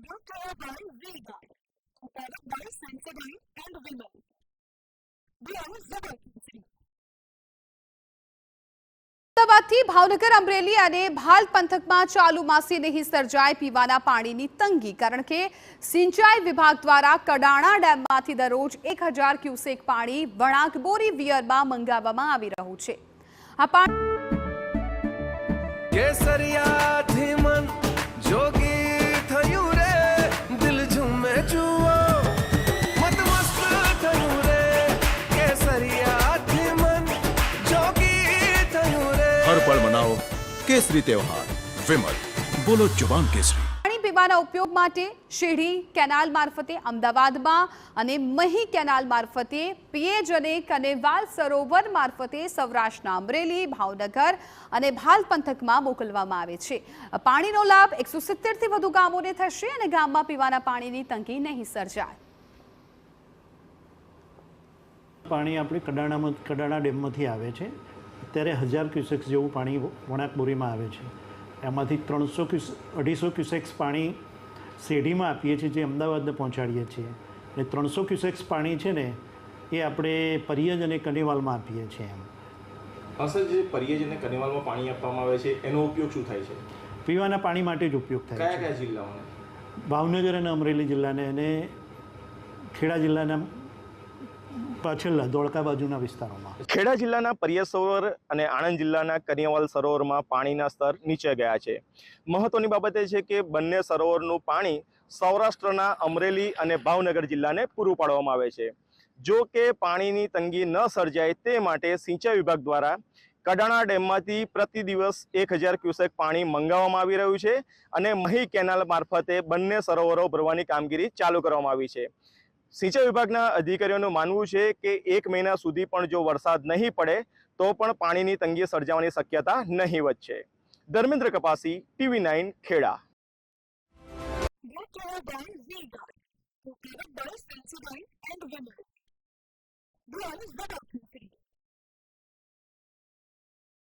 brought to you by V-Guard, a product by Sensodyne and Vimal. We are Zubal. અમદાવાદથી ભાવનગર, અમરેલી અને ભાલ પંથકમાં ચાલુ માસે નહીં સર્જાય પીવાના પાણીની તંગી, કારણ કે સિંચાઈ વિભાગ દ્વારા કડાણા ડેમમાંથી દરરોજ 1000 ક્યુસેક પાણી વણાક બોરી વિયરમાં મંગાવવામાં આવી રહ્યું છે. આ પાણી કેસરિયાથી મન જોગી થયું રે, દિલ ઝૂમે જુઓ મતમસ્ત થયું રે, કેસરિયાથી મન જોગી થયું રે. हर पल मनाओ केसरी त्योहार. विमल, बोलो जुबान केसरी. પાણી પીવાના ઉપયોગ માટે શેરડી કેનાલ મારફતે અમદાવાદમાં અને મહી કેનાલ મારફતે, પેજ અને કનેવાલ સરોવર મારફતે સૌરાષ્ટ્રના અમરેલી, ભાવનગર અને ભાલ પંથકમાં મોકલવામાં આવે છે. પાણીનો લાભ 170થી વધુ ગામોને થશે અને ગામમાં પીવાના પાણીની તંગી નહીં સર્જાય. પાણી આપણે કડાણા ડેમમાંથી આવે છે. અત્યારે 1000 ક્યુસેક્સ જેવું પાણી વણાકબોરીમાં આવે છે. એમાંથી 250 ક્યુસેક્સ પાણી શેરડીમાં આપીએ છીએ, જે અમદાવાદને પહોંચાડીએ છીએ. અને 300 ક્યુસેક્સ પાણી છે ને એ આપણે પરિયજ અને કનેવાલમાં આપીએ છીએ. હા સર, જે પરિયજ અને કનેવાલમાં પાણી આપવામાં આવે છે એનો ઉપયોગ શું થાય છે? પીવાના પાણી માટે જ ઉપયોગ થાય છે. કયા જિલ્લાઓને? ભાવનગર અને અમરેલી જિલ્લાને અને ખેડા જિલ્લાના પાછળના ધોળકા બાજુના વિસ્તારોમાં. ખેડા જિલ્લાના પરિયજ સરોવર અને આણંદ જિલ્લાના કનેવાલ સરોવરમાં પાણીના સ્તર નીચે ગયા છે. મહત્વની બાબત એ છે કે બંને સરોવરનું પાણી સૌરાષ્ટ્રના અમરેલી અને ભાવનગર જિલ્લાને પૂરું પાડવામાં આવે છે. જો કે પાણીની તંગી ન સર્જાય તે માટે સિંચાઈ વિભાગ દ્વારા કડાણા ડેમમાંથી પ્રતિ દિવસ 1000 ક્યુસેક પાણી મંગાવવામાં આવી રહ્યું છે અને મહી કેનાલ મારફતે બંને સરોવરો ભરવાની કામગીરી ચાલુ કરવામાં આવી છે. સિંચાઈ વિભાગના અધિકારીઓનું માનવું છે કે 1 મહિના સુધી પણ જો વરસાદ નહીં પડે તો પણ પાણીની તંગી સર્જાવાની શક્યતા નહીવત છે. ધર્મેન્દ્ર કપાસી, TV9 Kheda. Brought to you by V-Guard, a product by Sensodyne and Vimal. We are Zubal.